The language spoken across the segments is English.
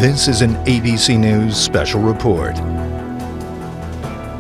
This is an ABC News special report.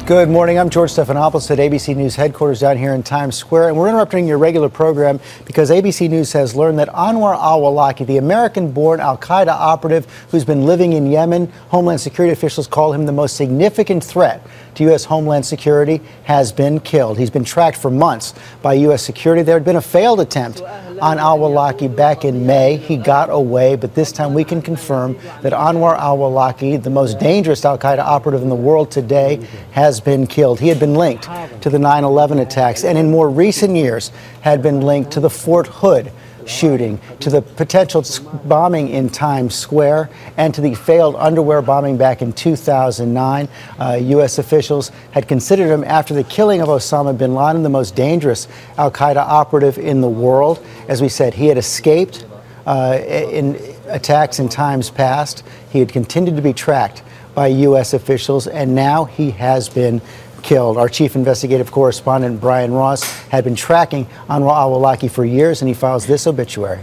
Good morning. I'm George Stephanopoulos at ABC News headquarters down here in Times Square, and we're interrupting your regular program because ABC News has learned that Anwar Al-Awlaki, the American-born al-Qaeda operative who's been living in Yemen, Homeland Security officials call him the most significant threat to U.S. Homeland Security, has been killed. He's been tracked for months by U.S. security. There had been a failed attempt on Al-Awlaki back in May. He got away, but this time we can confirm that Anwar Al-Awlaki, the most dangerous al-Qaeda operative in the world today, has been killed. He had been linked to the 9/11 attacks and in more recent years had been linked to the Fort Hood shooting, to the potential bombing in Times Square, and to the failed underwear bombing back in 2009. U.S. officials had considered him, after the killing of Osama bin Laden, the most dangerous al-Qaeda operative in the world. As we said, he had escaped in attacks in times past. He had continued to be tracked by U.S. officials, and now he has been killed. Our chief investigative correspondent, Brian Ross, had been tracking Anwar Al-Awlaki for years, and he files this obituary.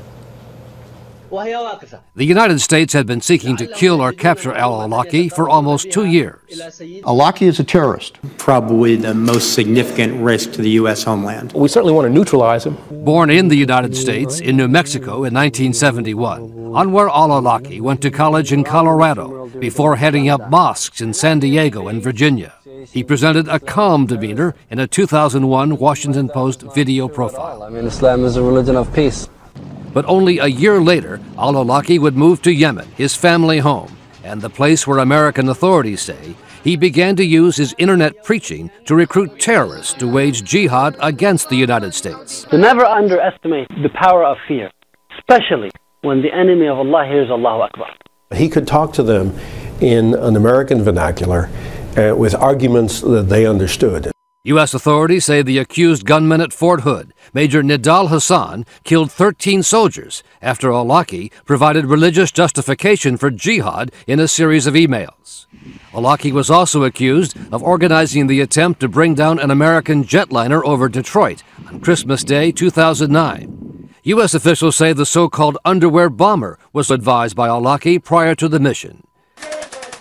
The United States had been seeking to kill or capture Al-Awlaki for almost 2 years. Awlaki is a terrorist. Probably the most significant risk to the U.S. homeland. We certainly want to neutralize him. Born in the United States, in New Mexico in 1971, Anwar Al-Awlaki went to college in Colorado before heading up mosques in San Diego and Virginia. He presented a calm demeanor in a 2001 Washington Post video profile. I mean, Islam is a religion of peace. But only a year later, Al-Awlaki would move to Yemen, his family home, and the place where American authorities say he began to use his internet preaching to recruit terrorists to wage jihad against the United States. To never underestimate the power of fear, especially when the enemy of Allah hears Allahu Akbar. He could talk to them in an American vernacular with arguments that they understood. U.S. authorities say the accused gunman at Fort Hood, Major Nidal Hassan, killed 13 soldiers after Awlaki provided religious justification for jihad in a series of emails. Awlaki was also accused of organizing the attempt to bring down an American jetliner over Detroit on Christmas Day 2009. U.S. officials say the so-called underwear bomber was advised by Awlaki prior to the mission,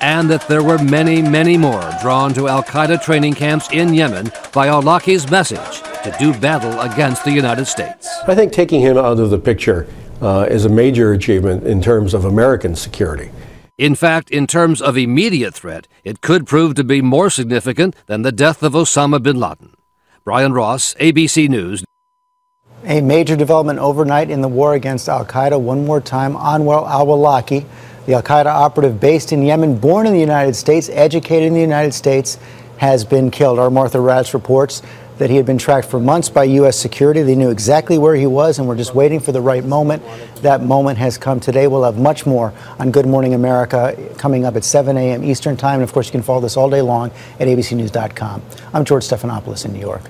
and that there were many, many more drawn to al-Qaeda training camps in Yemen by Awlaki's message to do battle against the United States. I think taking him out of the picture is a major achievement in terms of American security. In fact, in terms of immediate threat, it could prove to be more significant than the death of Osama bin Laden. Brian Ross, ABC News. A major development overnight in the war against al-Qaeda. One more time, Anwar Al-Awlaki, the al-Qaeda operative based in Yemen, born in the United States, educated in the United States, has been killed. Our Martha Raddatz reports that he had been tracked for months by U.S. security. They knew exactly where he was, and we're just waiting for the right moment. That moment has come today. We'll have much more on Good Morning America coming up at 7 a.m. Eastern Time. And, of course, you can follow this all day long at abcnews.com. I'm George Stephanopoulos in New York.